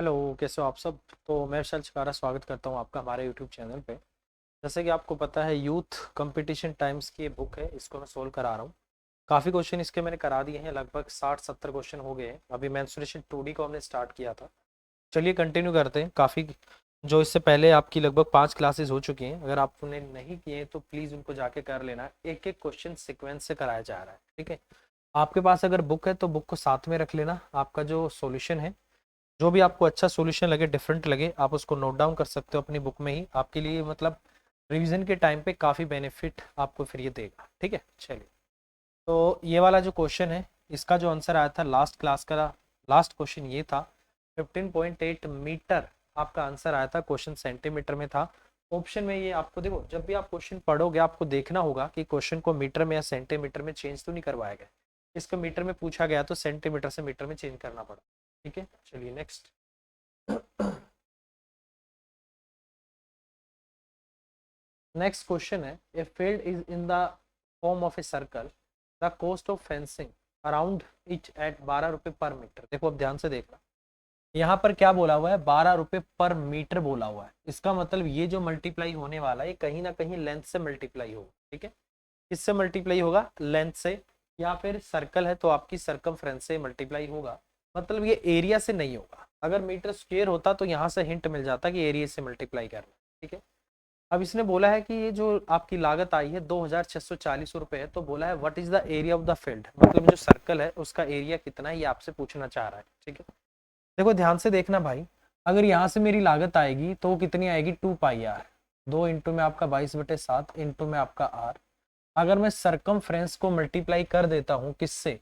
Hello, कैसे हो आप सब। तो मैं विशाल चिकारा स्वागत करता हूँ आपका हमारे यूट्यूब चैनल पे। जैसे कि आपको पता है, यूथ कंपटीशन टाइम्स की ये बुक है, इसको मैं सोल्व करा रहा हूँ। काफ़ी क्वेश्चन इसके मैंने करा दिए हैं, लगभग 60-70 क्वेश्चन हो गए हैं। अभी मेंस्ट्रुएशन 2D को हमने स्टार्ट किया था। चलिए कंटिन्यू करते हैं। काफ़ी जो इससे पहले आपकी लगभग 5 क्लासेस हो चुकी हैं, अगर आपने नहीं किए हैं तो प्लीज़ उनको जाके कर लेना। एक एक क्वेश्चन सिक्वेंस से कराया जा रहा है, ठीक है। आपके पास अगर बुक है तो बुक को साथ में रख लेना। आपका जो सॉल्यूशन है, जो भी आपको अच्छा सॉल्यूशन लगे, डिफरेंट लगे, आप उसको नोट डाउन कर सकते हो अपनी बुक में ही। आपके लिए मतलब रिवीजन के टाइम पे काफ़ी बेनिफिट आपको फिर ये देगा, ठीक है। चलिए, तो ये वाला जो क्वेश्चन है, इसका जो आंसर आया था लास्ट क्लास का, लास्ट क्वेश्चन ये था। 15.8 मीटर आपका आंसर आया था। क्वेश्चन सेंटीमीटर में था। ऑप्शन में ये आपको देखो, जब भी आप क्वेश्चन पढ़ोगे आपको देखना होगा कि क्वेश्चन को मीटर में या सेंटीमीटर में चेंज तो नहीं करवाया गया। इसको मीटर में पूछा गया तो सेंटीमीटर से मीटर में चेंज करना पड़ा, ठीक है। चलिए नेक्स्ट। नेक्स्ट क्वेश्चन है, a field is in the form of a circle, the cost of fencing around each at 12 रुपए पर मीटर। देखो अब ध्यान से देखना, यहाँ पर क्या बोला हुआ है, 12 रुपए पर मीटर बोला हुआ है। इसका मतलब ये जो मल्टीप्लाई होने वाला है, कहीं ना कहीं लेंथ से मल्टीप्लाई होगा, ठीक है। किससे मल्टीप्लाई होगा? लेंथ से। या फिर सर्कल है तो आपकी सरकमफ्रेंस से मल्टीप्लाई होगा। मतलब ये एरिया से नहीं होगा। अगर मीटर स्क्वेयर होता तो यहाँ से हिंट मिल जाता कि एरिया से मल्टीप्लाई करना, ठीक है। अब इसने बोला है कि ये जो आपकी लागत आई है 2640 रुपए है, तो बोला है what is the area of the field, मतलब जो सर्कल है उसका एरिया कितना है, ये आपसे पूछना चाह रहा है, ठीक है। देखो ध्यान से देखना भाई, अगर यहाँ से मेरी लागत आएगी तो वो कितनी आएगी, 2 पाई आर। 2 इंटू में आपका 22/7 इंटू में आपका आर। अगर मैं सरकमफ्रेंस को मल्टीप्लाई कर देता हूँ किससे,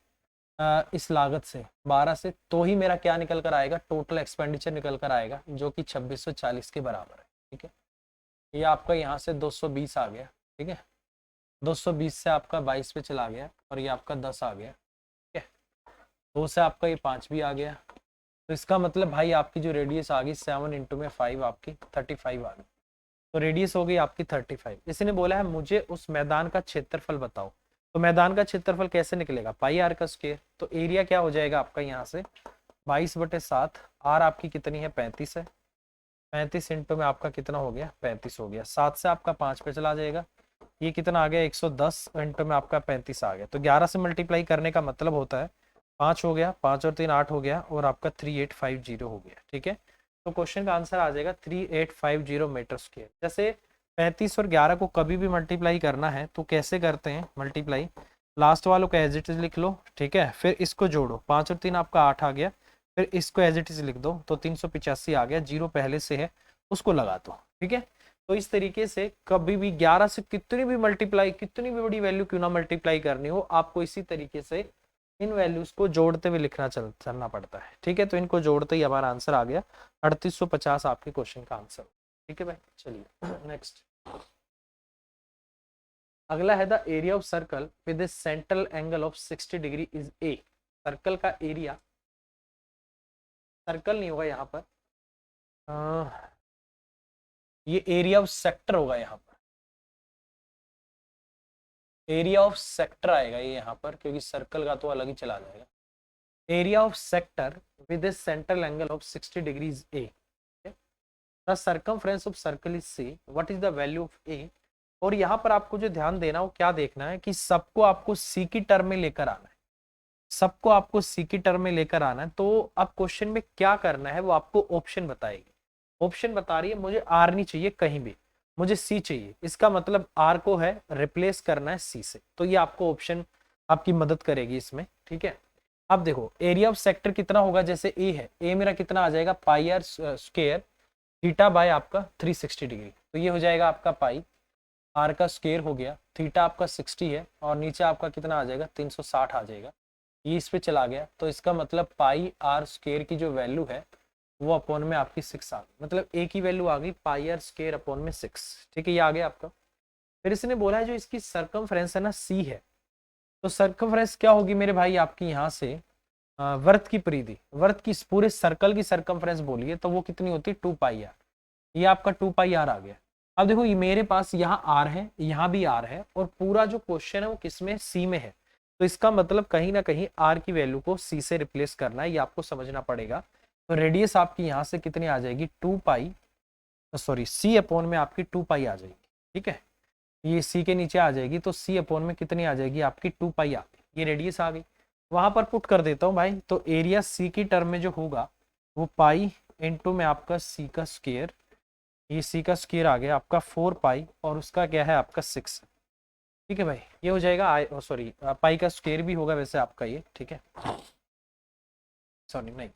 इस लागत से 12 से, तो ही मेरा क्या निकल कर आएगा, टोटल एक्सपेंडिचर निकल कर आएगा, जो कि 2640 के बराबर है, ठीक है। ये आपका यहाँ से 220 आ गया, ठीक है। 220 से आपका 22 पे चला गया और ये आपका 10 आ गया, ठीक है। 2 से आपका ये 5 भी आ गया। तो इसका मतलब भाई आपकी जो रेडियस आ गई 7 इंटू में 5, आपकी 35 आ गई। तो रेडियस हो गई आपकी 35। इसने बोला है मुझे उस मैदान का क्षेत्रफल बताओ। तो मैदान का क्षेत्रफल कैसे निकलेगा, पाई आर का स्क्वायर। तो एरिया क्या हो जाएगा आपका यहाँ से 22/7। आर आपकी कितनी है, 35 है। 35 इंटू में आपका कितना हो गया, 35 हो गया। 7 से आपका 5 पे चला जाएगा, ये कितना आ गया, 110 इंटू में आपका 35 आ गया। तो 11 से मल्टीप्लाई करने का मतलब होता है 5 हो गया, 5 और 3 8 हो गया, और आपका 3850 हो गया, ठीक है। तो क्वेश्चन का आंसर आ जाएगा 3850 मीटर स्क्वायर। जैसे 35 और 11 को कभी भी मल्टीप्लाई करना है तो कैसे करते हैं मल्टीप्लाई, लास्ट वालों को एज इट इज लिख लो, ठीक है। फिर इसको जोड़ो, 5 और 3 आपका 8 आ गया। फिर इसको एज इट इज लिख दो तो 385 आ गया। जीरो पहले से है उसको लगा दो, ठीक है। तो इस तरीके से कभी भी 11 से कितनी भी मल्टीप्लाई, कितनी भी बड़ी वैल्यू क्यों ना मल्टीप्लाई करनी हो, आपको इसी तरीके से इन वैल्यूज को जोड़ते हुए लिखना चलना पड़ता है, ठीक है। तो इनको जोड़ते ही हमारा आंसर आ गया 3850, आपके क्वेश्चन का आंसर, ठीक है भाई। चलिए नेक्स्ट। अगला है the area of circle with central angle of 60 degree is a. Circle का एरिया, सर्कल नहीं होगा यहाँ पर, ये एरिया ऑफ सेक्टर होगा यहाँ पर। एरिया ऑफ सेक्टर आएगा ये यहाँ पर, क्योंकि सर्कल का तो अलग ही चला जाएगा। Area of sector with a central angle of 60 degrees A. The circumference of circle is C, what is the value of A. और यहाँ पर आपको जो ध्यान देना हो, क्या देखना है कि सबको आपको सी की टर्म में लेकर आना है। सबको आपको सी की टर्म में लेकर आना है। तो अब क्वेश्चन में क्या करना है वो आपको ऑप्शन बताएगी। ऑप्शन बता रही है मुझे आर नहीं चाहिए कहीं भी, मुझे सी चाहिए। इसका मतलब आर को है रिप्लेस करना है सी से। तो ये आपको ऑप्शन आपकी मदद करेगी इसमें, ठीक है। अब देखो एरिया ऑफ सेक्टर कितना होगा, जैसे ए है, ए मेरा कितना आ जाएगा, पाई आर स्क्वायर थीटा बाय आपका 360 डिग्री। तो ये हो जाएगा आपका पाई, आर का स्क्वायर हो गया, थीटा आपका 60 है, और नीचे आपका कितना आ जाएगा, 360 आ जाएगा। ये इस पे चला गया, तो इसका मतलब पाई आर स्क्वायर की जो वैल्यू है वो अपॉन में आपकी 6 आ गई। मतलब ए की वैल्यू आ गई पाई आर स्क्वायर अपॉन में 6, ठीक है। ये आ गया आपका। फिर इसने बोला है जो इसकी सरकमफ्रेंस है ना, सी है। तो सरकमफ्रेंस क्या होगी मेरे भाई, आपकी यहाँ से वर्त की परिधि, वर्त की पूरे सर्कल की सरकमफ्रेंस बोलिए तो वो कितनी होती है, 2 पाई आर। ये आपका 2 पाई आर आ गया। अब देखो ये मेरे पास यहाँ आर है, यहाँ भी आर है, और पूरा जो क्वेश्चन है वो किसमें, सी में है। तो इसका मतलब कहीं ना कहीं आर की वैल्यू को सी से रिप्लेस करना है, ये आपको समझना पड़ेगा। तो रेडियस आपकी यहाँ से कितनी आ जाएगी 2 पाई, सॉरी सी अपॉन में आपकी 2 पाई आ जाएगी। ठीक है, ये सी के नीचे आ जाएगी तो सी अपॉन में कितनी आ जाएगी आपकी 2 पाई आ गई, ये रेडियस आ गई। वहां पर पुट कर देता हूँ भाई, तो एरिया सी की टर्म में जो होगा वो पाई इंटू में आपका सी का स्क्वायर, ये सी का स्क्वायर आ गया आपका 4 पाई और उसका क्या है आपका 6। ठीक है भाई, ये हो जाएगा आई, सॉरी पाई का स्क्वायर भी होगा वैसे आपका ये। ठीक है, सॉरी नहीं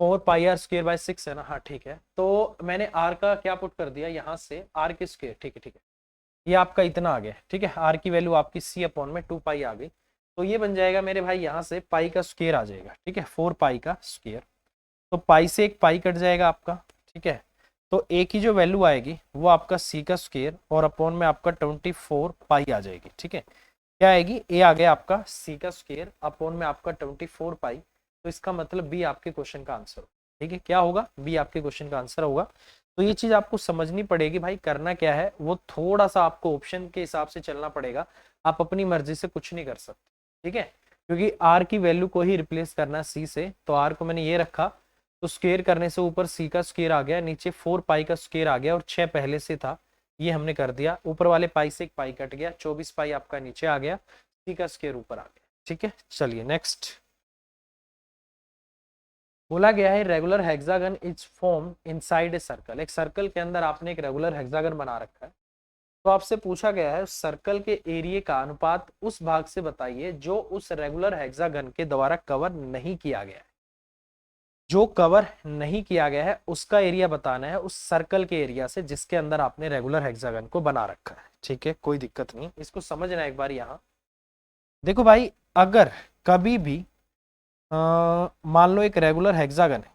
4 पाई r²/6 है ना, हाँ ठीक है। तो मैंने r का क्या पुट कर दिया यहाँ से, r के स्क्वायर। ठीक है ठीक है, ये आपका इतना आ गया। ठीक है, r की वैल्यू आपकी c अपॉन में 2 पाई आ गई, तो ये बन जाएगा मेरे भाई यहाँ से पाई का स्क्वायर आ जाएगा। ठीक है, 4 पाई का स्क्वायर, तो पाई से एक पाई कट जाएगा आपका। ठीक है, तो a की जो वैल्यू आएगी वो आपका c का स्क्वायर और अपॉन में आपका 24 पाई आ जाएगी। ठीक है, क्या आएगी, a आ गया आपका c का स्क्वायर अपॉन में आपका 24 पाई, तो इसका मतलब b आपके क्वेश्चन का आंसर। ठीक है, क्या होगा, b आपके क्वेश्चन का आंसर होगा। तो ये चीज आपको समझनी पड़ेगी भाई, करना क्या है वो थोड़ा सा आपको ऑप्शन के हिसाब से चलना पड़ेगा, आप अपनी मर्जी से कुछ नहीं कर सकते। ठीक है, क्योंकि r की वैल्यू को ही रिप्लेस करना है c से, तो r को मैंने ये रखा, तो स्क्वायर करने से ऊपर c का स्क्वायर आ गया, नीचे 4 पाई का स्क्वायर आ गया और 6 पहले से था, ये हमने कर दिया। ऊपर वाले पाई से एक पाई कट गया, 24 पाई आपका नीचे आ गया, c का स्क्वायर ऊपर आ गया। ठीक है, चलिए नेक्स्ट। बोला गया है regular hexagon is form inside a circle, एक सर्कल के अंदर आपने एक रेगुलर हेक्सागन बना रखा है, तो आपसे पूछा गया है सर्कल के एरिया का अनुपात उस भाग से बताइए जो उस रेगुलर हेक्सागन के द्वारा कवर नहीं किया गया है। जो कवर नहीं किया गया है उसका एरिया बताना है उस सर्कल के एरिया से जिसके अंदर आपने रेगुलर हेक्सागन को बना रखा है। ठीक है, कोई दिक्कत नहीं, इसको समझना एक बार। यहाँ देखो भाई, अगर कभी भी मान लो एक रेगुलर हेक्सागन है,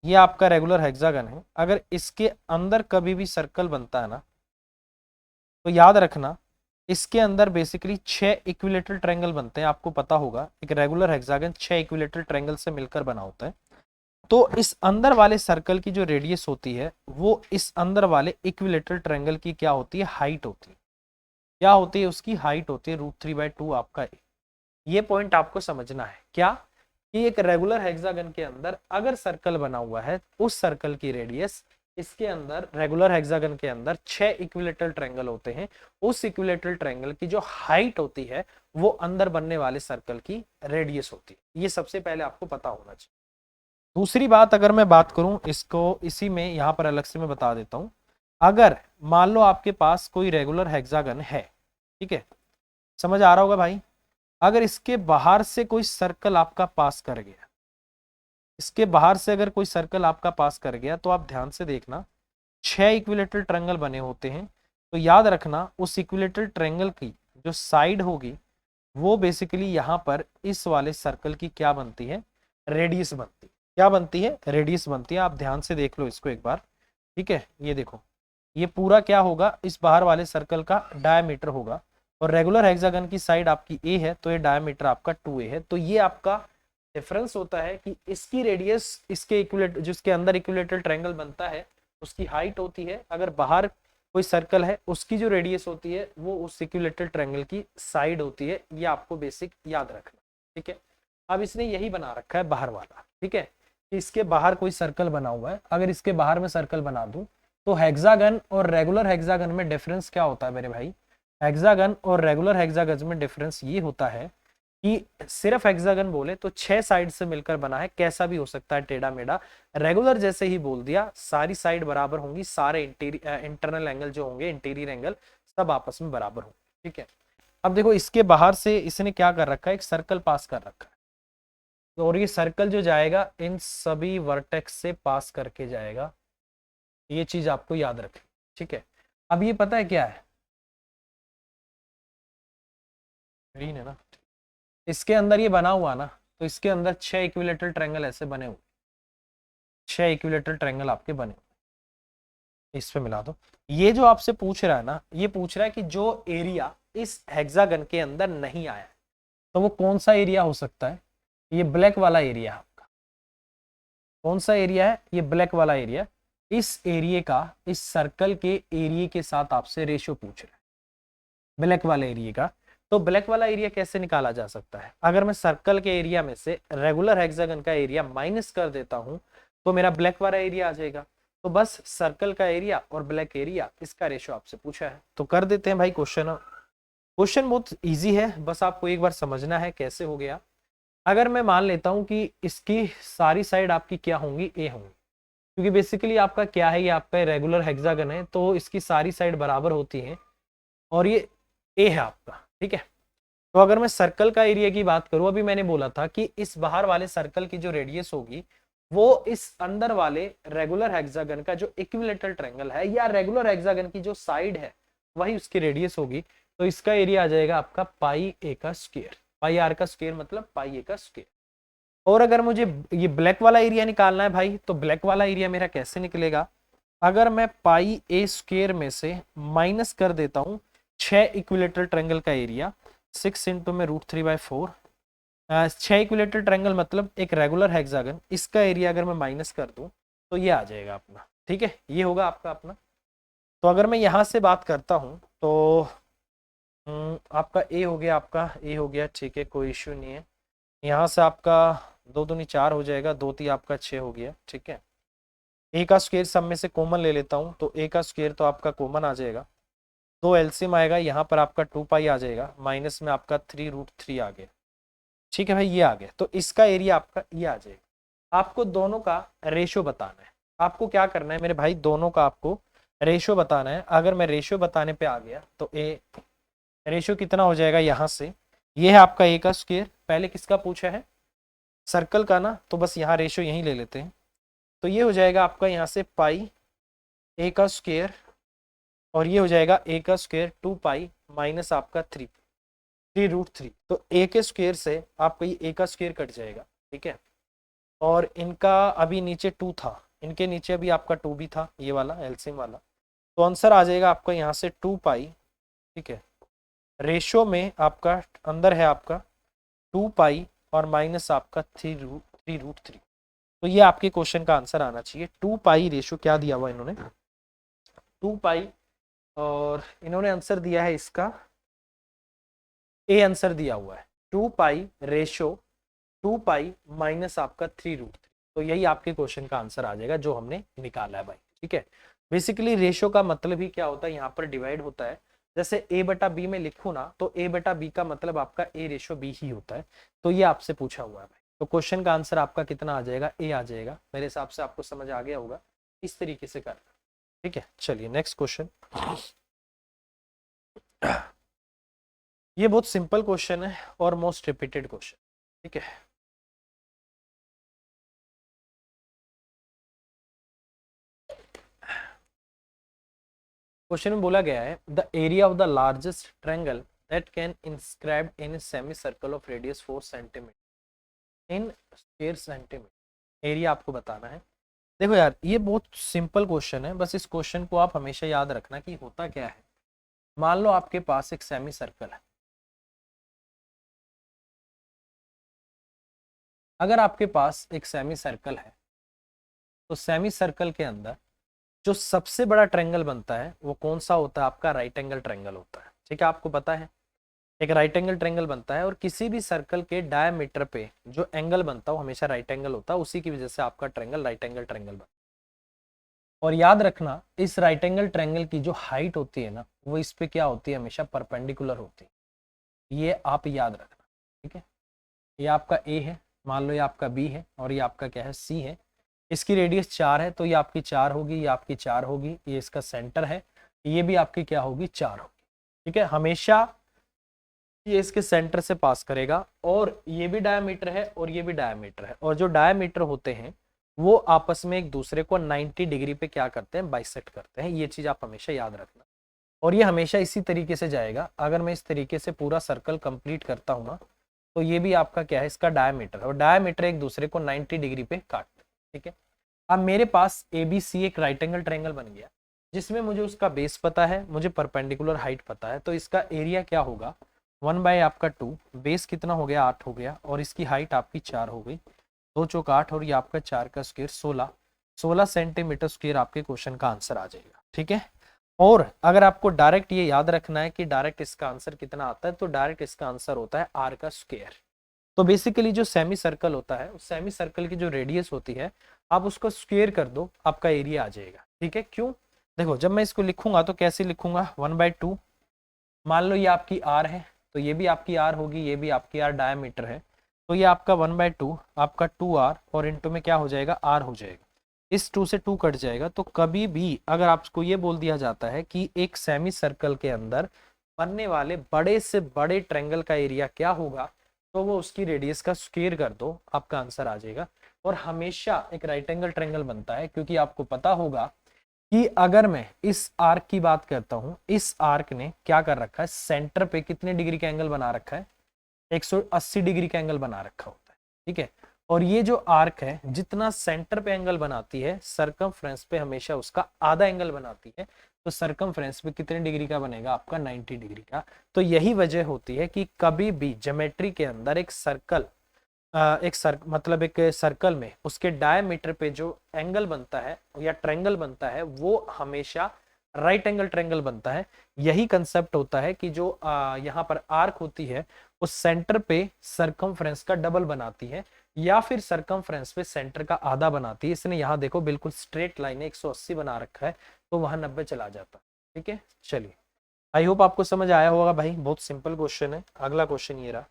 ये आपका रेगुलर हेक्सागन है, अगर इसके अंदर कभी भी सर्कल बनता है ना, तो याद रखना इसके अंदर बेसिकली 6 इक्विलेटरल ट्रायंगल बनते हैं। आपको पता होगा एक रेगुलर हेक्सागन 6 इक्विलेटरल ट्रायंगल से मिलकर बना होता है। तो इस अंदर वाले सर्कल की जो रेडियस होती है वो इस अंदर वाले इक्विलेटरल ट्रायंगल की क्या होती है, हाइट होती है। क्या होती है, उसकी हाइट होती है √3/2 आपका। ये पॉइंट आपको समझना है क्या, कि एक रेगुलर हेक्सागन के अंदर अगर सर्कल बना हुआ है, उस सर्कल की रेडियस, इसके अंदर रेगुलर हेक्सागन के अंदर 6 इक्विलेटरल ट्रायंगल होते हैं, उस इक्विलेटरल ट्रायंगल की जो हाइट होती है वो अंदर बनने वाले सर्कल की रेडियस होती है। ये सबसे पहले आपको पता होना चाहिए। दूसरी बात, अगर मैं बात करूं इसको, इसी में यहां पर अलग से मैं बता देता हूं, अगर मान लो आपके पास कोई रेगुलर हेक्सागन है, ठीक है, समझ आ रहा होगा भाई, अगर इसके बाहर से कोई सर्कल आपका पास कर गया, इसके बाहर से अगर कोई सर्कल आपका पास कर गया, तो आप ध्यान से देखना 6 इक्विलेटरल ट्रायंगल बने होते हैं, तो याद रखना उस इक्विलेटरल ट्रायंगल की जो साइड होगी वो बेसिकली यहाँ पर इस वाले सर्कल की क्या बनती है, रेडियस बनती है। क्या बनती है, रेडियस बनती है। आप ध्यान से देख लो इसको एक बार। ठीक है, ये देखो, ये पूरा क्या होगा, इस बाहर वाले सर्कल का डायमीटर होगा, और रेगुलर हेक्सागन की साइड आपकी ए है, तो ये डायमीटर आपका 2a है। तो ये आपका डिफरेंस होता है कि इसकी रेडियस इसके इक्विलेटर, जिसके अंदर इक्विलेटरल ट्रायंगल बनता है उसकी हाइट होती है, अगर बाहर कोई सर्कल है उसकी जो रेडियस होती है वो उस इक्विलेटरल ट्रायंगल की साइड होती है। ये आपको बेसिक याद रखना। ठीक है, अब इसने यही बना रखा है बाहर वाला। ठीक है, इसके बाहर कोई सर्कल बना हुआ है, अगर इसके बाहर में सर्कल बना दूं तो हेक्सागन और रेगुलर हेक्सागन में डिफरेंस क्या होता है मेरे भाई, हेक्सागन और रेगुलर हेक्सागन में डिफरेंस ये होता है कि सिर्फ हेक्सागन बोले तो 6 साइड से मिलकर बना है, कैसा भी हो सकता है टेढ़ा मेढ़ा। रेगुलर जैसे ही बोल दिया सारी साइड बराबर होंगी, सारे इंटरनल एंगल जो होंगे, इंटीरियर एंगल सब आपस में बराबर होंगे। ठीक है, अब देखो इसके बाहर से इसने क्या कर रखा है, एक सर्कल पास कर रखा है, और ये सर्कल जो जाएगा इन सभी वर्टेक्स से पास करके जाएगा, ये चीज आपको याद रखें। ठीक है, अब ये पता है क्या है, ग्रीन है ना, इसके अंदर ये बना हुआ ना, तो इसके अंदर 6 इक्विलेटरल ट्रायंगल ऐसे बने हुए, 6 इक्विलेटरल ट्रायंगल आपके बने हुए, इस पे मिला दो। ये जो आपसे पूछ रहा है ना, ये पूछ रहा है कि जो एरिया इस हेक्सागन के अंदर नहीं आया है, तो वो कौन सा एरिया हो सकता है, ये ब्लैक वाला एरिया आपका। कौन सा एरिया है, ये ब्लैक वाला एरिया। इस एरिया का इस सर्कल के एरिया के साथ आपसे रेशियो पूछ रहा है, ब्लैक वाले एरिया का। तो ब्लैक वाला एरिया कैसे निकाला जा सकता है? अगर मैं सर्कल के एरिया में से रेगुलर हेक्सागन का एरिया माइनस कर देता हूं तो मेरा ब्लैक वाला एरिया आ जाएगा। तो बस सर्कल का एरिया और ब्लैक एरिया इसका रेशो आपसे पूछा है, तो कर देते हैं भाई क्वेश्चन। क्वेश्चन बहुत इजी है, बस आपको एक बार समझना है कैसे हो गया। अगर मैं मान लेता हूं कि इसकी सारी साइड आपकी क्या होंगी, ए होंगी, क्योंकि बेसिकली आपका क्या है, ये आपका रेगुलर हेक्सागन है तो इसकी सारी साइड बराबर होती हैं और ये ए है आपका, ठीक है। तो अगर मैं सर्कल का एरिया की बात करूं, अभी मैंने बोला था कि इस बाहर वाले सर्कल की जो रेडियस होगी वो इस अंदर वाले रेगुलर हेक्सागन का जो इक्विलेटरल ट्रायंगल है या रेगुलर हेक्सागन की जो साइड है वही उसकी रेडियस होगी। तो इसका एरिया आ जाएगा आपका पाई ए का स्क्वायर, पाई आर का स्क्वायर मतलब पाई ए का स्क्वायर। और अगर मुझे ये ब्लैक वाला एरिया निकालना है भाई, तो ब्लैक वाला एरिया मेरा कैसे निकलेगा? अगर मैं पाई ए स्क्वायर में से माइनस कर देता हूं 6 इक्विलेटरल ट्रायंगल का एरिया, 6 इंटू में √3/4, 6 इक्विलेटरल ट्रायंगल मतलब एक रेगुलर हेक्सागन, इसका एरिया अगर मैं माइनस कर दूं तो ये आ जाएगा अपना, ठीक है, ये होगा आपका अपना। तो अगर मैं यहाँ से बात करता हूँ तो आपका ए हो गया, आपका ए हो गया, ठीक है, कोई इश्यू नहीं है। यहाँ से आपका 2 दूनी 4 हो जाएगा, 2 3 आपका 6 हो गया, ठीक है। ए का स्क्वायर सब में से कॉमन ले लेता हूँ तो ए का स्क्वायर तो आपका कॉमन आ जाएगा, 2 एलसीएम आएगा, यहाँ पर आपका 2 पाई आ जाएगा, माइनस में आपका 3√3 आ गया, ठीक है भाई, ये आ गया। तो इसका एरिया आपका ये आ जाएगा। आपको दोनों का रेशो बताना है, आपको क्या करना है मेरे भाई, दोनों का आपको रेशो बताना है। अगर मैं रेशो बताने पे आ गया तो ए रेशो कितना हो जाएगा, यहाँ से ये है आपका ए का स्क्वायर, पहले किसका पूछा है, सर्कल का ना, तो बस यहाँ रेशो यहीं ले लेते हैं। तो ये हो जाएगा आपका यहाँ से पाई ए का स्क्वायर और ये हो जाएगा ए का स्क्वायर 2 पाई माइनस आपका 3√3। तो ए के स्क्वायर से आपका ये ए का स्क्वायर कट जाएगा, ठीक है। और इनका अभी नीचे 2 था, इनके नीचे अभी आपका 2 भी था, ये वाला एलसीएम वाला। तो आंसर आ जाएगा आपका यहाँ से 2 पाई, ठीक है, रेशो में आपका अंदर है आपका 2 पाई और माइनस आपका 3√3। तो ये आपके क्वेश्चन का आंसर आना चाहिए। 2 पाई रेशो क्या दिया हुआ इन्होंने, 2 पाई, और इन्होंने आंसर दिया है इसका ए, आंसर दिया हुआ है 2 पाई रेशो 2 पाई माइनस आपका 3√3। तो यही आपके क्वेश्चन का आंसर आ जाएगा जो हमने निकाला है भाई, ठीक है। बेसिकली रेशो का मतलब ही क्या होता है, यहाँ पर डिवाइड होता है, जैसे a बटा b में लिखूं ना तो a बटा b का मतलब आपका a रेशो b ही होता है। तो ये आपसे पूछा हुआ है भाई, तो क्वेश्चन का आंसर आपका कितना आ जाएगा, a आ जाएगा। मेरे हिसाब से आपको समझ आ गया होगा, इस तरीके से करना, ठीक है। चलिए नेक्स्ट क्वेश्चन। ये बहुत सिंपल क्वेश्चन है और मोस्ट रिपीटेड क्वेश्चन, ठीक है। क्वेश्चन में बोला गया है the area of the largest triangle that can inscribed in semi circle of radius 4 centimetre in square centimetre. Area आपको बताना है। देखो यार ये बहुत सिंपल क्वेश्चन है, बस इस क्वेश्चन को आप हमेशा याद रखना कि होता क्या है। मान लो आपके पास एक सेमी सर्कल है, अगर आपके पास एक सेमी सर्कल है तो सेमी सर्कल के अंदर जो सबसे बड़ा ट्रायंगल बनता है वो कौन सा होता है, आपका राइट एंगल ट्रायंगल होता है, ठीक है। आपको पता है एक राइट एंगल ट्रायंगल बनता है और किसी भी सर्कल के डायमीटर पे जो एंगल बनता है वो हमेशा राइट एंगल होता है, उसी की वजह से आपका ट्रायंगल राइट एंगल ट्रायंगल बनता है। और याद रखना इस राइट एंगल ट्रायंगल की जो हाइट होती है ना वो इस पे क्या होती है, हमेशा परपेंडिकुलर होती है, ये आप याद रखना, ठीक है। ये आपका ए है, मान लो ये आपका बी है और ये आपका क्या है, सी है। इसकी रेडियस 4 है तो ये आपकी 4 होगी, ये आपकी 4 होगी, ये इसका सेंटर है, ये भी आपकी क्या होगी, 4 होगी, ठीक है। हमेशा ये इसके सेंटर से पास करेगा और ये भी डायमीटर है और ये भी डायमीटर है, और जो डायमीटर होते हैं वो आपस में एक दूसरे को 90 डिग्री पे क्या करते हैं, बाइसेक्ट करते हैं। ये चीज आप हमेशा याद रखना और ये हमेशा इसी तरीके से जाएगा। अगर मैं इस तरीके से पूरा सर्कल कंप्लीट करता हूँ ना तो ये भी आपका क्या है, इसका डायमीटर, और डायमीटर एक दूसरे को 90 डिग्री पे काटते हैं, ठीक है। अब मेरे पास ABC एक राइट एंगल ट्रायंगल बन गया जिसमें मुझे उसका बेस पता है, मुझे परपेंडिकुलर हाइट पता है, तो इसका एरिया क्या होगा, 1 आपका 2, बेस कितना हो गया, 8 हो गया, और इसकी हाइट आपकी 4 हो गई, 2 चौक 8 और ये आपका 4 का स्क्वायर 16 सेंटीमीटर स्क्वायर आपके क्वेश्चन का आंसर आ जाएगा, ठीक है। और अगर आपको डायरेक्ट ये याद रखना है कि डायरेक्ट इसका आंसर कितना आता है, तो डायरेक्ट इसका आंसर होता है आर का स्क्वायर। तो बेसिकली जो सेमी सर्कल होता है, उस सेमी सर्कल की जो रेडियस होती है, आप उसको स्क्वायर कर दो, आपका एरिया आ जाएगा। ठीक है, क्यों? देखो जब मैं इसको लिखूंगा तो कैसे लिखूंगा, 1/2, मान लो ये आपकी आर है, तो ये भी आपकी आर होगी, ये भी आपकी आर डायमीटर है, तो ये आपका 1/2 आपका 2r और इंटू में क्या हो जाएगा, आर हो जाएगा। इस 2 से 2 कट जाएगा। तो कभी भी अगर आपको ये बोल दिया जाता है कि एक सेमी सर्कल के अंदर बनने वाले बड़े से बड़े ट्रायंगल का एरिया क्या होगा, तो वो उसकी रेडियस का स्क्वायर कर दो, आपका आंसर आ जाएगा। और हमेशा एक राइट एंगल ट्रायंगल बनता है, क्योंकि आपको पता होगा कि अगर मैं इस आर्क की बात करता हूं, इस आर्क ने क्या कर रखा है, सेंटर पे कितने डिग्री का एंगल बना रखा है, 180 डिग्री का एंगल बना रखा होता है। ठीक है, और ये जो आर्क है जितना सेंटर पे एंगल बनाती है, सरकमफ्रेंस पे हमेशा उसका आधा एंगल बनाती है। तो सरकमफ्रेंस पे कितने डिग्री का बनेगा, आपका 90 डिग्री का। तो यही वजह होती है कि कभी भी ज्योमेट्री के अंदर एक सर्कल मतलब एक सर्कल में उसके डायमीटर पे जो एंगल बनता है या ट्रायंगल बनता है, वो हमेशा राइट एंगल ट्रायंगल बनता है। यही कंसेप्ट होता है कि जो यहाँ पर आर्क होती है, उस सेंटर पे सरकमफ्रेंस का डबल बनाती है, या फिर सरकमफ्रेंस पे सेंटर का आधा बनाती है। इसने यहाँ देखो बिल्कुल स्ट्रेट लाइन है, 180 बना रखा है, तो वहां 90 चला जाता है। ठीक है, चलिए, आई होप आपको समझ आया होगा भाई, बहुत सिंपल क्वेश्चन है। अगला क्वेश्चन ये रहा,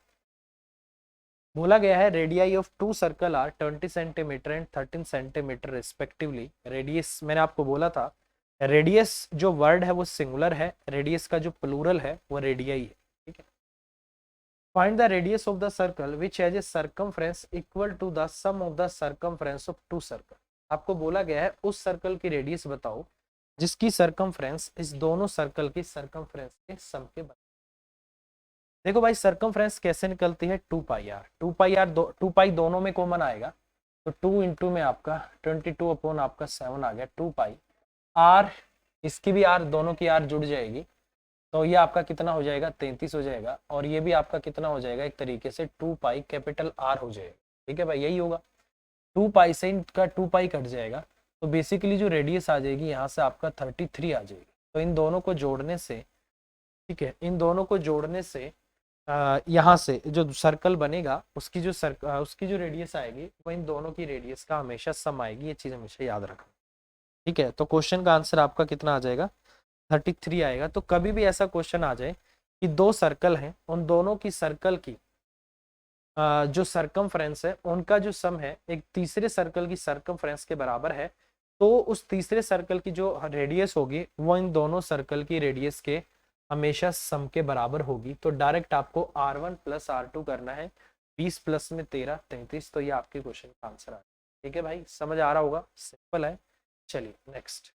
बोला गया है radii of two circle are 20 centimetre and 13 centimetre respectively. Radius मैंने आपको बोला था, रेडियस जो वर्ड है वो सिंगुलर है, रेडियस का जो प्लूरल है वो रेडियाई है। ठीक है, find the radius of the circle which has a circumference equal to the sum of the circumference of two circle. आपको बोला गया है उस सर्कल की रेडियस बताओ जिसकी सर्कमफ्रेंस इस दोनों सर्कल की सर्कमफ्रेंस के सम के बराबर। देखो भाई, सरकमफ्रेंस कैसे निकलती है, 2 पाई आर। 2 पाई आर 2 पाई दोनों में कॉमन आएगा, तो 2 इंटू में आपका 22 अपॉन आपका 7 आ गया 2 पाई आर। इसकी भी आर, दोनों की आर जुड़ जाएगी, तो ये आपका कितना हो जाएगा, 33 हो जाएगा। और ये भी आपका कितना हो जाएगा, एक तरीके से 2 पाई कैपिटल आर हो जाएगा। ठीक है भाई, यही होगा। 2 पाई से इनका 2 पाई कट जाएगा, तो बेसिकली जो रेडियस आ जाएगी यहाँ से आपका 33 आ जाएगी। तो इन दोनों को जोड़ने से, ठीक है, इन दोनों को जोड़ने से यहाँ से जो सर्कल बनेगा उसकी उसकी जो रेडियस आएगी वो इन दोनों की रेडियस का हमेशा सम आएगी। ये चीज हमेशा याद रखना। ठीक है, तो क्वेश्चन का आंसर आपका कितना आ जाएगा, 33 आएगा। तो कभी भी ऐसा क्वेश्चन आ जाए कि दो सर्कल हैं, उन दोनों की सर्कल की जो सरकमफ्रेंस है उनका जो सम है एक तीसरे सर्कल की सरकमफ्रेंस के बराबर है, तो उस तीसरे सर्कल की जो रेडियस होगी वो इन दोनों सर्कल की रेडियस के हमेशा सम के बराबर होगी। तो डायरेक्ट आपको R1 प्लस R2 करना है, 20 प्लस में 13 33। तो ये आपके क्वेश्चन का आंसर आ। ठीक है भाई, समझ आ रहा होगा, सिंपल है। चलिए नेक्स्ट।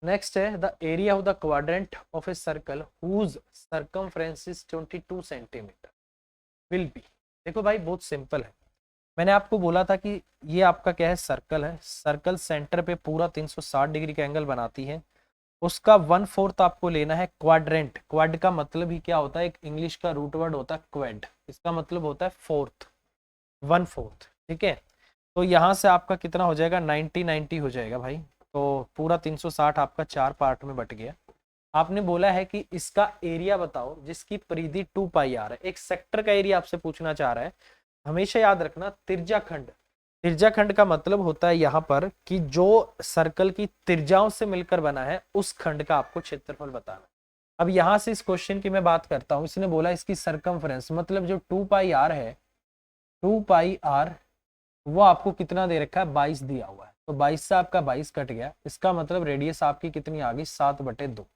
नेक्स्ट है the area of the quadrant of a circle whose circumference is 22 सेंटीमीटर विल बी। देखो भाई, बहुत सिंपल है। मैंने आपको बोला था कि ये आपका क्या है, सर्कल है। सर्कल सेंटर पे पूरा 360 डिग्री का एंगल बनाती है। उसका 1/4 आपको लेना है क्वाड्रेंट। क्वाड का मतलब ही क्या होता है, एक इंग्लिश का रूट वर्ड होता है क्वेड, इसका मतलब होता है फोर्थ, 1/4। ठीक है, तो यहाँ से आपका कितना हो जाएगा, 90 हो जाएगा भाई। तो पूरा 360 आपका 4 पार्ट में बट गया। आपने बोला है कि इसका एरिया बताओ जिसकी परिधि 2 पाई आर है। एक सेक्टर का एरिया आपसे पूछना चाह रहा है। हमेशा याद रखना, त्रिज्याखंड, त्रिज्याखंड का मतलब होता है यहाँ पर कि जो सर्कल की त्रिज्याओं से मिलकर बना है उस खंड का आपको क्षेत्रफल बताना। अब यहाँ से इस क्वेश्चन की मैं बात करता हूँ, इसने बोला इसकी सरकमफ्रेंस मतलब जो 2 पाई आर है, 2 पाई आर वो आपको कितना दे रखा है, 22 दिया हुआ है। तो 22 से आपका 22 कट गया, इसका मतलब रेडियस आपकी कितनी आ गई, 7/2।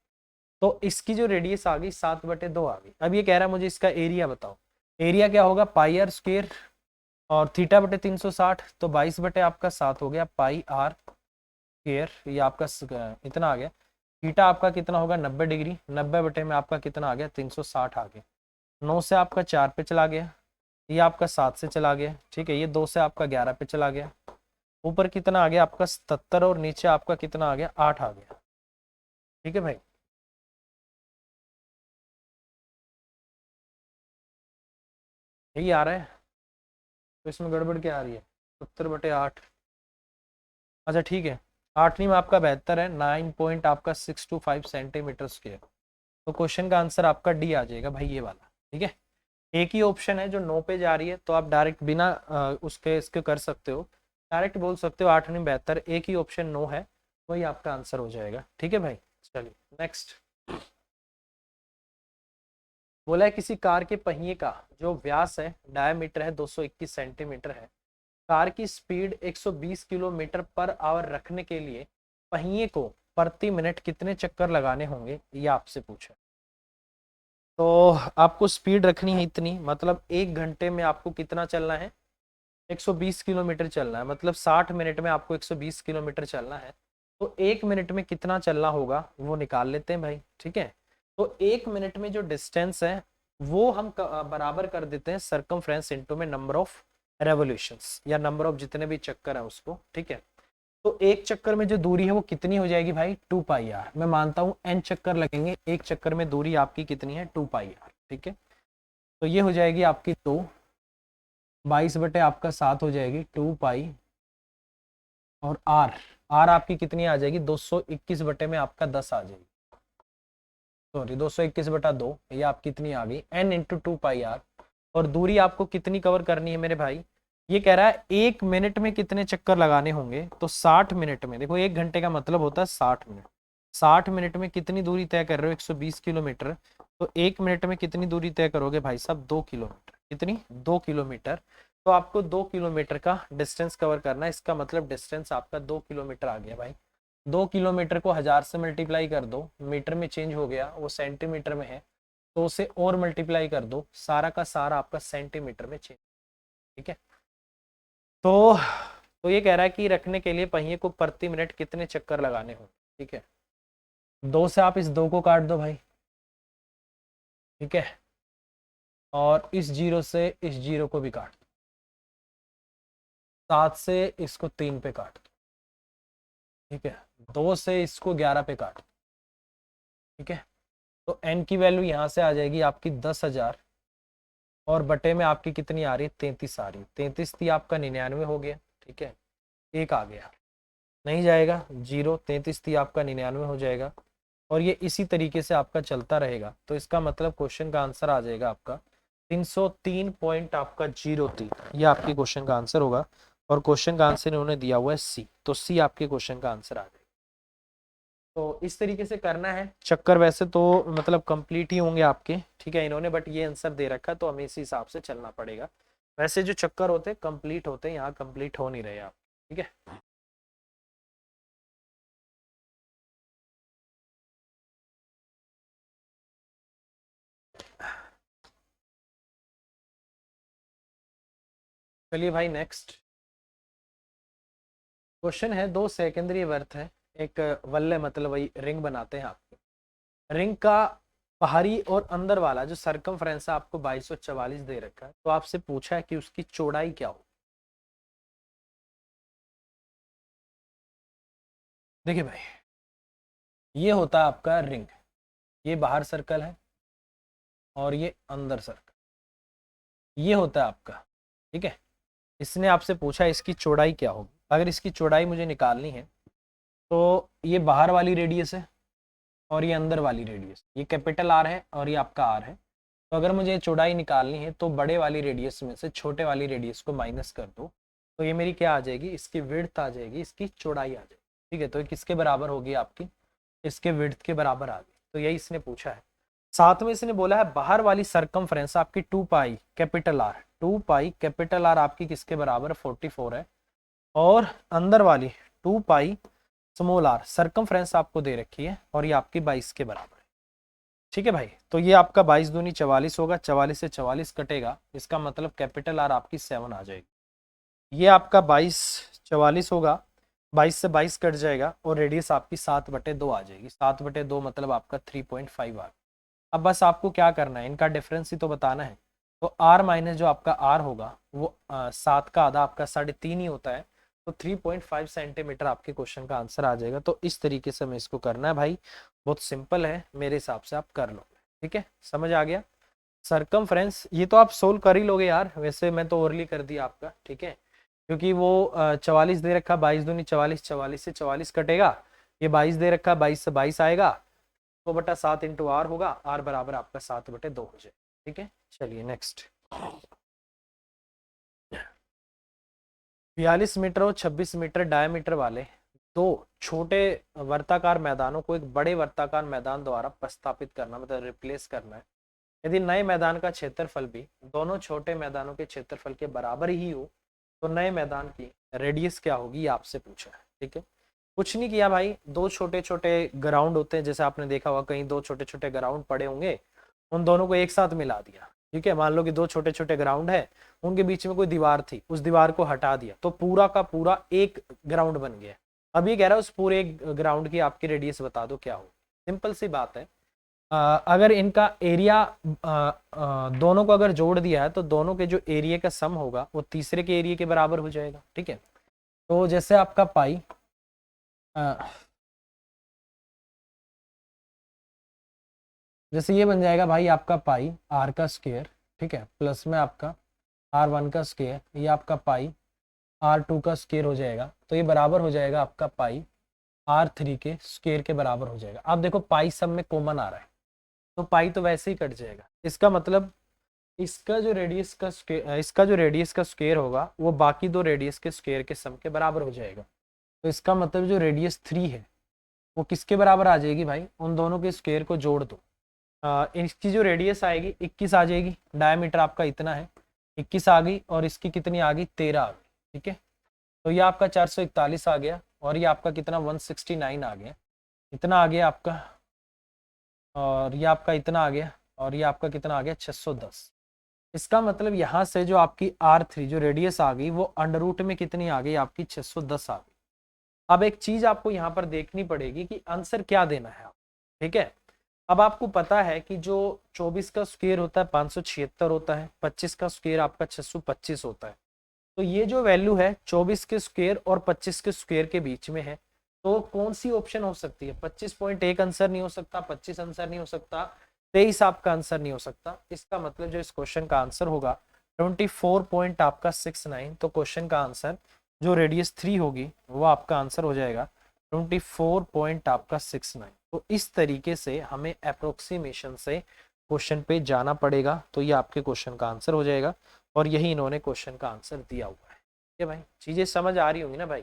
तो इसकी जो रेडियस आ गई 7/2 आ गई। अब ये कह रहा है मुझे इसका एरिया बताओ। एरिया क्या होगा, पाई r² और θ/360, तो 22 आपका 7 हो गया पाई r²। ये आपका इतना आ गया। थीटा आपका कितना होगा, 90 डिग्री। 90 में आपका कितना आ गया, 360 आ गया। 9 से आपका 4 पे चला गया, ये आपका 7 से चला गया। ठीक है, ये 2 से आपका 11 पे चला गया। ऊपर कितना आ गया आपका 77 और नीचे आपका कितना आ गया, 8 आ गया। ठीक है भाई, यही आ रहा है। तो इसमें गड़बड़ क्या आ रही है, 70/8। अच्छा ठीक है, 8वीं में आपका 72 है, 9 पॉइंट आपका 625 सेंटीमीटर स्क्वायर। तो क्वेश्चन का आंसर आपका डी आ जाएगा भाई, ये वाला। ठीक है, एक ही ऑप्शन है जो 9 पे जा रही है, तो आप डायरेक्ट बिना उसके इसके कर सकते हो, डायरेक्ट बोल सकते हो 8 में 72, एक ही ऑप्शन 9 है, वही आपका आंसर हो जाएगा। ठीक है भाई, चलिए नेक्स्ट। बोला है किसी कार के पहिए का जो व्यास है, डायमीटर है 221 सेंटीमीटर है, कार की स्पीड 120 किलोमीटर पर आवर रखने के लिए पहिए को प्रति मिनट कितने चक्कर लगाने होंगे, ये आपसे पूछा। तो आपको स्पीड रखनी है इतनी, मतलब 1 घंटे में आपको कितना चलना है, 120 किलोमीटर चलना है, मतलब 60 मिनट में आपको 120 किलोमीटर चलना है। तो 1 मिनट में कितना चलना होगा वो निकाल लेते हैं भाई। ठीक है, तो 1 मिनट में जो डिस्टेंस है वो हम बराबर कर देते हैं सर्कमफ्रेंस इनटू में नंबर ऑफ रेवोल्यूशंस, या नंबर ऑफ जितने भी चक्कर है उसको। ठीक है, तो एक चक्कर में जो दूरी है वो कितनी हो जाएगी भाई, 2πr। मैं मानता हूँ n चक्कर लगेंगे, एक चक्कर में दूरी आपकी कितनी है, 2πr। ठीक है, तो ये हो जाएगी आपकी 22 बटे आपका 7 हो जाएगी 2π, और r आपकी कितनी आ जाएगी, 221 बटे में आपका 10 आ जाएगी, सॉरी 221 बटा 2, ये आपकी कितनी आ गई, n इंटू 2πr। और दूरी आपको कितनी कवर करनी है मेरे भाई, ये कह रहा है 1 मिनट में कितने चक्कर लगाने होंगे, तो 60 मिनट में, देखो 1 घंटे का मतलब होता है 60 मिनट, 60 मिनट में कितनी दूरी तय कर रहे हो, 120 किलोमीटर, तो 1 मिनट में कितनी दूरी तय करोगे भाई साहब, 2 किलोमीटर। कितनी, 2 किलोमीटर। तो आपको 2 किलोमीटर का डिस्टेंस कवर करना है, इसका मतलब डिस्टेंस आपका 2 किलोमीटर आ गया भाई। 2 किलोमीटर को 1000 से मल्टीप्लाई कर दो, मीटर में चेंज हो गया, वो सेंटीमीटर में है, तो उसे और मल्टीप्लाई कर दो, सारा का सारा आपका सेंटीमीटर में चेंज। ठीक है, तो ये कह रहा है कि रखने के लिए पहिए को प्रति मिनट कितने चक्कर लगाने हो। ठीक है, 2 से आप इस 2 को काट दो भाई। ठीक है, और इस 0 से इस 0 को भी काट दो, 7 से इसको 3 पे काट दो। ठीक है, 2 से इसको 11 पे काट दो। ठीक है, तो n की वैल्यू यहाँ से आ जाएगी आपकी 10,000, और बटे में आपकी कितनी आ रही है, 33 आ रही है, 33 थी आपका 99 हो गया। ठीक है, एक आ गया, नहीं जाएगा, 0, 33 थी आपका 99 हो जाएगा, और ये इसी तरीके से आपका चलता रहेगा। तो इसका मतलब क्वेश्चन का आंसर आ जाएगा आपका 303 पॉइंट आपका 03, ये आपके क्वेश्चन का आंसर होगा। और क्वेश्चन का आंसर इन्होंने दिया हुआ है सी, तो सी आपके क्वेश्चन का आंसर आ जाएगा। तो इस तरीके से करना है। चक्कर वैसे तो मतलब कंप्लीट ही होंगे आपके, ठीक है, इन्होंने बट ये आंसर दे रखा है तो हमें इसी हिसाब से चलना पड़ेगा। वैसे जो चक्कर होते हैं कंप्लीट होते हैं, यहाँ कंप्लीट हो नहीं रहे आप। ठीक है, चलिए भाई नेक्स्ट क्वेश्चन है। दो सेकेंडरी वर्थ है, एक वल्ले मतलब वही रिंग बनाते हैं आपके, रिंग का बाहरी और अंदर वाला जो सरकमफ्रेंस है आपको 2244 दे रखा है, तो आपसे पूछा है कि उसकी चौड़ाई क्या हो। देखिए भाई, ये होता है आपका रिंग, ये बाहर सर्कल है और ये अंदर सर्कल, ये होता है आपका। ठीक है, इसने आपसे पूछा इसकी चौड़ाई क्या होगी। अगर इसकी चौड़ाई मुझे निकालनी है तो ये बाहर वाली रेडियस है और ये अंदर वाली रेडियस, ये कैपिटल आर है और ये आपका आर है। तो अगर मुझे चौड़ाई निकालनी है तो बड़े वाली रेडियस में से छोटे वाली रेडियस को माइनस कर दो, तो ये मेरी क्या आ जाएगी, इसकी विड्थ आ जाएगी, इसकी चौड़ाई आ जाएगी। ठीक है, तो ये किसके बराबर होगी आपकी, इसके विड्थ के बराबर आ गई। तो यही इसने पूछा है। साथ में इसने बोला है बाहर वाली सरकमफ्रेंस आपकी 2π कैपिटल आर, 2π कैपिटल आर आपकी किसके बराबर 44 है, और अंदर वाली 2π स्मॉल आर सरकमफ्रेंस आपको दे रखी है और ये आपकी 22 के बराबर है। ठीक है भाई, तो ये आपका 22 दूनी 44 होगा, 44 से 44 कटेगा, इसका मतलब कैपिटल आर आपकी 7 आ जाएगी। ये आपका 22 44 होगा, 22 से 22 कट जाएगा और रेडियस आपकी 7/2 आ जाएगी। 7/2 मतलब आपका 3.5 आ। अब बस आपको क्या करना है, इनका डिफरेंस ही तो बताना है। तो आर माइनस जो आपका आर होगा वो 7 का आधा आपका 3.5 ही होता है, तो 3.5 सेंटीमीटर आपके क्वेश्चन का आंसर आ जाएगा। तो इस तरीके से हमें इसको करना है भाई, बहुत सिंपल है, मेरे हिसाब से आप कर लो। ठीक है, समझ आ गया। सरकमफ्रेंस ये तो आप सोल्व कर ही लोगे यार, वैसे मैं तो ओरली कर दिया आपका। ठीक है, क्योंकि वो 44 दे रखा, 22 दूनी 44, 44 से 44 कटेगा, ये 22 दे रखा, 22 से 22 आएगा, 2/7 इंटू आर होगा, आर बराबर आपका 7/2 हो जाए। ठीक है, चलिए नेक्स्ट। 42 मीटर और 26 मीटर डायमीटर वाले दो छोटे वर्ताकार मैदानों को एक बड़े वर्ताकार मैदान द्वारा प्रस्तापित करना, मतलब रिप्लेस करना है। यदि नए मैदान का क्षेत्रफल भी दोनों छोटे मैदानों के क्षेत्रफल के बराबर ही हो तो नए मैदान की रेडियस क्या होगी, ये आपसे पूछा है। ठीक है, कुछ नहीं किया भाई, दो छोटे छोटे ग्राउंड होते हैं, जैसे आपने देखा होगा कहीं दो छोटे छोटे ग्राउंड पड़े होंगे, उन दोनों को एक साथ मिला दिया। ठीक है, मान लो कि दो छोटे छोटे ग्राउंड है, उनके बीच में कोई दीवार थी, उस दीवार को हटा दिया तो पूरा का पूरा एक ग्राउंड बन गया। अब ये कह रहा है उस पूरे ग्राउंड की आपकी रेडियस बता दो क्या हो। सिंपल सी बात है, अगर इनका एरिया दोनों को अगर जोड़ दिया है तो दोनों के जो एरिया का सम होगा वो तीसरे के एरिया के बराबर हो जाएगा। ठीक है, तो जैसे आपका पाई जैसे ये बन जाएगा भाई आपका पाई आर का स्क्वायर, ठीक है, प्लस में आपका R1 का स्क्वायर, ये आपका पाई R2 का स्क्वायर हो जाएगा, तो ये बराबर हो जाएगा आपका पाई R3 के स्क्वायर के बराबर हो जाएगा। अब देखो पाई सब में कॉमन आ रहा है तो पाई तो वैसे ही कट जाएगा, इसका मतलब इसका जो रेडियस का स्क्वायर होगा वो बाकी दो रेडियस के स्क्वायर के सम के बराबर हो जाएगा। तो इसका मतलब जो रेडियस 3 है वो किसके बराबर आ जाएगी भाई, उन दोनों के स्क्वायर को जोड़ दो। इसकी जो रेडियस आएगी 21 आ जाएगी, डायमीटर आपका इतना है, 21 आ गई, और इसकी कितनी आ गई 13 आ गई। ठीक है, तो ये आपका 441 आ गया, और ये आपका कितना 169 आ गया, इतना आ गया आपका, और ये आपका इतना आ गया, और ये आपका कितना आ गया 610। इसका मतलब यहाँ से जो आपकी R3 जो रेडियस आ गई वो अंडर रूट में कितनी आ गई आपकी 610 आ गई। अब एक चीज आपको यहाँ पर देखनी पड़ेगी कि आंसर क्या देना है आप। ठीक है, अब आपको पता है कि जो 24 का स्क्वायर होता है 576 होता है, 25 का स्क्वायर आपका 625 होता है, तो ये जो वैल्यू है 24 के स्क्वायर और 25 के स्क्वायर के बीच में है, तो कौन सी ऑप्शन हो सकती है, 25.1 आंसर नहीं हो सकता, 25 आंसर नहीं हो सकता, 23 आपका आंसर नहीं हो सकता। इसका मतलब जो इस क्वेश्चन का आंसर होगा 24 पॉइंट आपका 69, तो क्वेश्चन का आंसर जो रेडियस 3 होगी वो आपका आंसर हो जाएगा 24 पॉइंट आपका 69। तो इस तरीके से हमें अप्रोक्सीमेशन से क्वेश्चन पे जाना पड़ेगा, तो ये आपके क्वेश्चन का आंसर हो जाएगा, और यही इन्होंने क्वेश्चन का आंसर दिया हुआ है। ठीक है भाई, चीजें समझ आ रही होंगी ना भाई।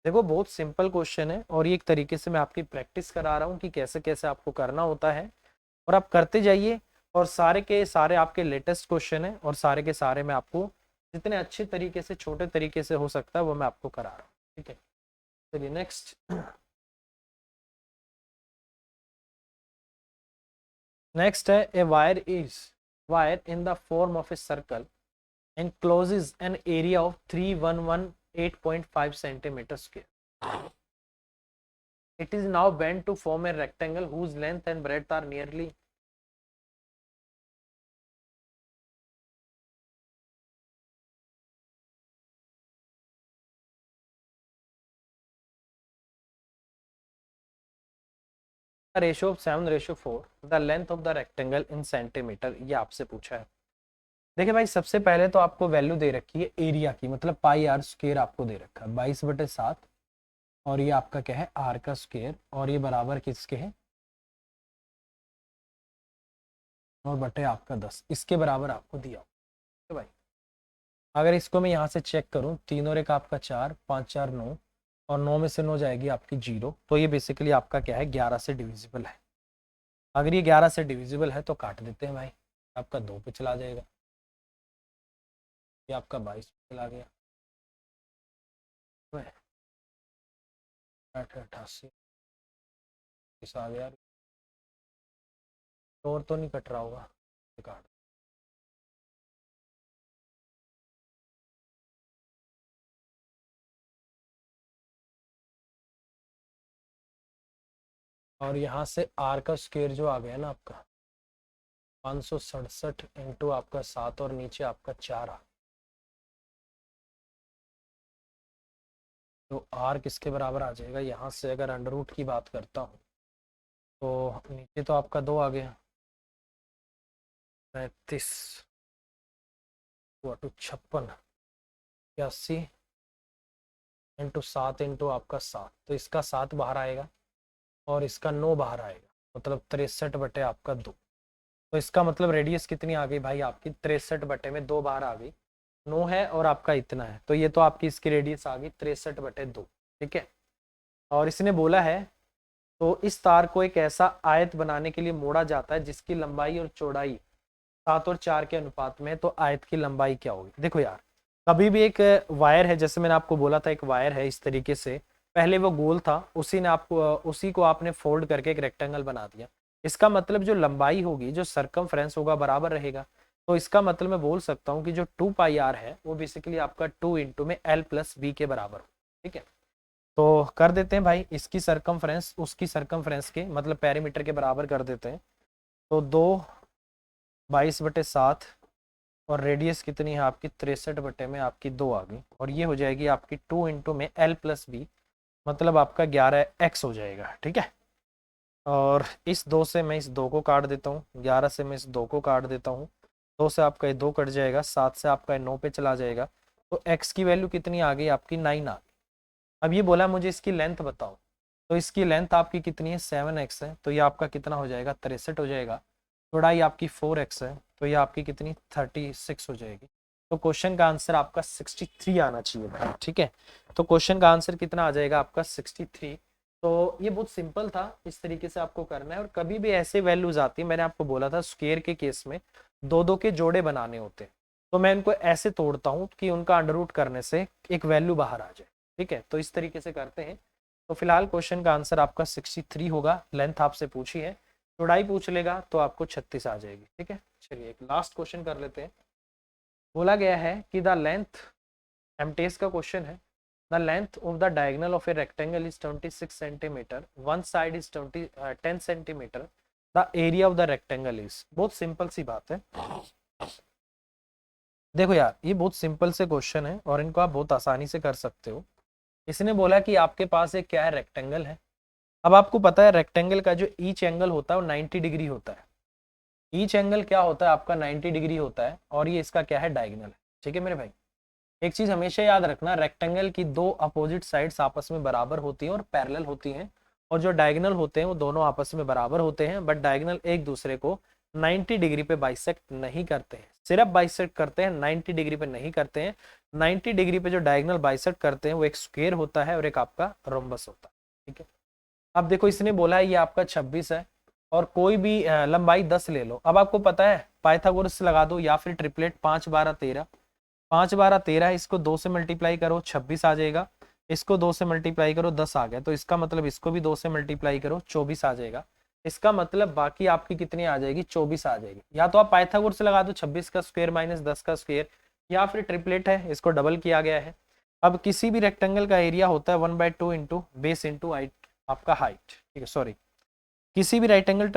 देखो बहुत सिंपल क्वेश्चन है, और ये एक तरीके से मैं आपकी प्रैक्टिस करा रहा हूँ कि कैसे कैसे आपको करना होता है, और आप करते जाइए। और सारे के सारे आपके लेटेस्ट क्वेश्चन है, और सारे के सारे मैं आपको जितने अच्छे तरीके से छोटे तरीके से हो सकता है वो मैं आपको करा रहा हूँ। ठीक है, चलिए नेक्स्ट। नेक्स्ट है a wire in the form of a circle encloses an area of 3118.5 centimeter square. It is now bent to form a rectangle whose length and breadth are nearly ratio of 7:4, the length of the rectangle in centimeter, ये आपसे पूछा है। देखिए भाई सबसे पहले तो आपको वैल्यू दे रखी है एरिया की, मतलब पाई आर स्क्वायर आपको दे रखा है 22/7, और ये आपका क्या है आर का स्क्वायर, और ये बराबर किसके है, और बटे आपका 10, इसके बराबर आपको दिया हो भाई। अगर इसको मैं यहाँ से चेक करूँ, 3 और 1 आपका 4, 5 4 9, और 9 में से 9 जाएगी आपकी 0, तो ये बेसिकली आपका क्या है 11 से डिविजिबल है। अगर ये 11 से डिविजिबल है तो काट देते हैं भाई, आपका 2 पे चला जाएगा, ये आपका 22 पे चला गया, 88 इस आ गया, और तो नहीं कट रहा होगा, काट। और यहाँ से आर का स्क्वायर जो आ गया ना आपका 567 इंटू आपका 7, और नीचे आपका 4 आ, तो आर किसके बराबर आ जाएगा, यहाँ से अगर अंडर रूट की बात करता हूँ तो नीचे तो आपका 2 आ गया, 35 56, 81 इंटू 7 इंटू आपका 7, तो इसका 7 बाहर आएगा और इसका 9 बाहर आएगा, मतलब 63 बटे आपका 2। तो इसका मतलब रेडियस कितनी आ गई भाई आपकी 63 बटे में 2 बाहर आ गई, 9 है और आपका इतना है, तो ये तो आपकी इसकी रेडियस आ गई 63/2। ठीक है, और इसने बोला है तो इस तार को एक ऐसा आयत बनाने के लिए मोड़ा जाता है जिसकी लंबाई और चौड़ाई 7 और 4 के अनुपात में है, तो आयत की लंबाई क्या होगी। देखो यार, कभी भी एक वायर है, जैसे मैंने आपको बोला था एक वायर है इस तरीके से, पहले वो गोल था, उसी को आपने फोल्ड करके एक रेक्टेंगल बना दिया। इसका मतलब जो लंबाई होगी, जो सरकमफ्रेंस होगा, बराबर रहेगा। तो इसका मतलब मैं बोल सकता हूँ कि जो 2πr है वो बेसिकली आपका 2 इंटू में L+b के बराबर हो। ठीक है, तो कर देते हैं भाई, इसकी सरकमफ्रेंस उसकी सरकमफ्रेंस के मतलब पेरीमीटर के बराबर कर देते हैं। तो 2 22/7 और रेडियस कितनी है आपकी 63 बटे में आपकी 2 आ गई, और ये हो जाएगी आपकी 2 इंटू में L+b, मतलब आपका 11x हो जाएगा। ठीक है, और इस 2 से मैं इस 2 को काट देता हूँ, 11 से मैं इस 2 को काट देता हूँ, 2 से आपका ये 2 कट जाएगा, 7 से आपका 9 पे चला जाएगा, तो x की वैल्यू कितनी आ गई आपकी 9 आ गई। अब ये बोला मुझे इसकी लेंथ बताओ, तो इसकी लेंथ आपकी कितनी है 7x है, तो ये आपका कितना हो जाएगा 63 हो जाएगा। चौड़ाई आपकी 4x है, तो ये आपकी कितनी 36 हो जाएगी। तो क्वेश्चन का आंसर आपका 63 आना चाहिए भाई। ठीक है, तो क्वेश्चन का आंसर कितना आ जाएगा आपका 63। तो ये बहुत सिंपल था, इस तरीके से आपको करना है। और कभी भी ऐसे वैल्यूज आती है, मैंने आपको बोला था स्क्वायर के केस में 2-2 के जोड़े बनाने होते हैं, तो मैं इनको ऐसे तोड़ता हूँ कि उनका अंडर रूट करने से एक वैल्यू बाहर आ जाए। ठीक है, तो इस तरीके से करते हैं। तो फिलहाल क्वेश्चन का आंसर आपका 63 होगा। लेंथ आपसे पूछी है, चौड़ाई पूछ लेगा तो आपको 36 आ जाएगी। ठीक है, चलिए एक लास्ट क्वेश्चन कर लेते हैं। बोला गया है कि द लेंथ, एमटीएस का क्वेश्चन है, the length of the diagonal of a rectangle is 26 centimetre, one side is 10 centimetre, the area of the rectangle is. बहुत सिंपल सी बात है। देखो यार, ये बहुत सिंपल से क्वेश्चन है और इनको आप बहुत आसानी से कर सकते हो। इसने बोला कि आपके पास एक क्या है, रेक्टेंगल है। अब आपको पता है रेक्टेंगल का जो ईच एंगल होता है वो 90 डिग्री होता है। ईच एंगल क्या होता है आपका 90 डिग्री होता है, और ये इसका क्या है, डायगोनल है। ठीक है मेरे भाई, एक चीज हमेशा याद रखना, रेक्टेंगल की 2 अपोजिट साइड्स आपस में बराबर होती हैं और पैरेलल होती हैं, और जो डायगोनल होते हैं वो दोनों आपस में बराबर होते हैं, बट डायगोनल एक दूसरे को 90 डिग्री पे बाइसेक्ट नहीं करते हैं। सिर्फ बाइसेक्ट करते हैं, 90 डिग्री पे नहीं करते हैं। 90 डिग्री पे जो डायगोनल बाइसेक्ट करते हैं वो एक स्क्वायर होता है और एक आपका रोम्बस होता है। ठीक है, अब देखो इसने बोला है ये आपका 26 है और कोई भी लंबाई 10 ले लो। अब आपको पता है पाइथागोरस लगा दो या फिर ट्रिपलेट 5 12 13, 5 12 13, इसको 2 से मल्टीप्लाई करो 26 आ जाएगा, इसको 2 से मल्टीप्लाई करो 10 आ गया, तो इसका मतलब इसको भी 2 से मल्टीप्लाई करो 24 आ जाएगा। इसका मतलब बाकी आपकी कितनी आ जाएगी, 24 आ जाएगी। या तो आप पाइथागोरस लगा दो 26 का स्क्वायर माइनस 10 का स्क्वायर, या फिर ट्रिपलेट है इसको डबल किया गया है। अब किसी भी रेक्टेंगल का एरिया होता है 1/2 इंटू बेस इंटू आपका हाइट। ठीक है, सॉरी, किसी भी राइट एंगल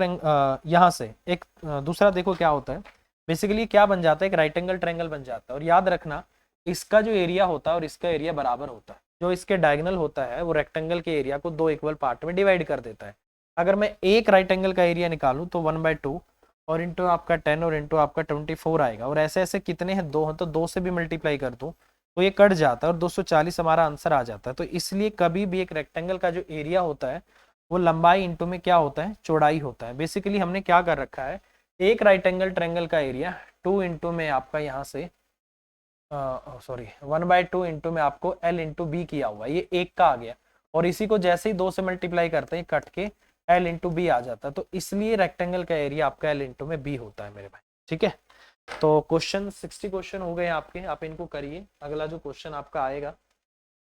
यहाँ से एक दूसरा देखो क्या होता है, बेसिकली क्या बन जाता है, एक राइट एंगल ट्रायंगल बन जाता है। और याद रखना इसका जो एरिया होता है और इसका एरिया बराबर होता है। जो इसके डायगोनल होता है वो रेक्टेंगल के एरिया को 2 इक्वल पार्ट में डिवाइड कर देता है। अगर मैं एक राइट एंगल का एरिया निकालूं तो 1/2 और इंटू आपका 10 और इंटू आपका 24 आएगा, और ऐसे ऐसे कितने हैं 2 हैं, तो 2 से भी मल्टीप्लाई कर दूं तो ये कट जाता है और 240 हमारा आंसर आ जाता है। तो इसलिए कभी भी एक रेक्टेंगल का जो एरिया होता है वो लंबाई इंटू में क्या होता है, चौड़ाई होता है। बेसिकली हमने क्या कर रखा है, एक राइट एंगल ट्रायंगल का एरिया 2 इंटू में आपका यहाँ से 1/2 इंटू में आपको L इंटू बी किया हुआ है, ये एक का आ गया, और इसी को जैसे ही 2 से मल्टीप्लाई करते हैं कट के L इंटू बी आ जाता है। तो इसलिए रेक्टेंगल का एरिया आपका L इंटू में बी होता है मेरे भाई। ठीक है, तो क्वेश्चन 60 क्वेश्चन हो गए आपके, आप इनको करिए। अगला जो क्वेश्चन आपका आएगा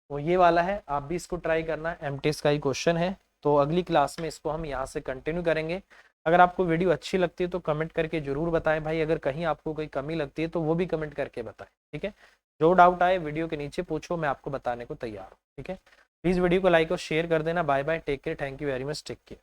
वो ये वाला है, आप भी इसको ट्राई करना, एमटीएस का ही क्वेश्चन है। तो अगली क्लास में इसको हम यहाँ से कंटिन्यू करेंगे। अगर आपको वीडियो अच्छी लगती है तो कमेंट करके जरूर बताएं भाई, अगर कहीं आपको कोई कमी लगती है तो वो भी कमेंट करके बताएं। ठीक है, जो डाउट आए वीडियो के नीचे पूछो, मैं आपको बताने को तैयार हूँ। ठीक है, प्लीज़ वीडियो को लाइक और शेयर कर देना। Bye bye, take care, thank you very much, take care.